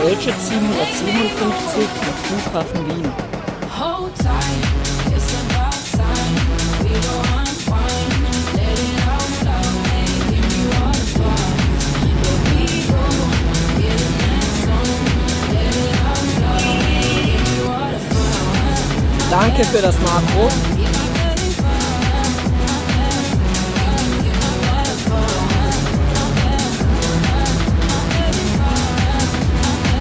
Deutsche 757 am Flughafen Wien. Hold tight, it's about time. We go unwind, let it all flow, and give you all the fun. Here we go, get in that zone, let it all flow, and give you all the fun. Danke für das Makro.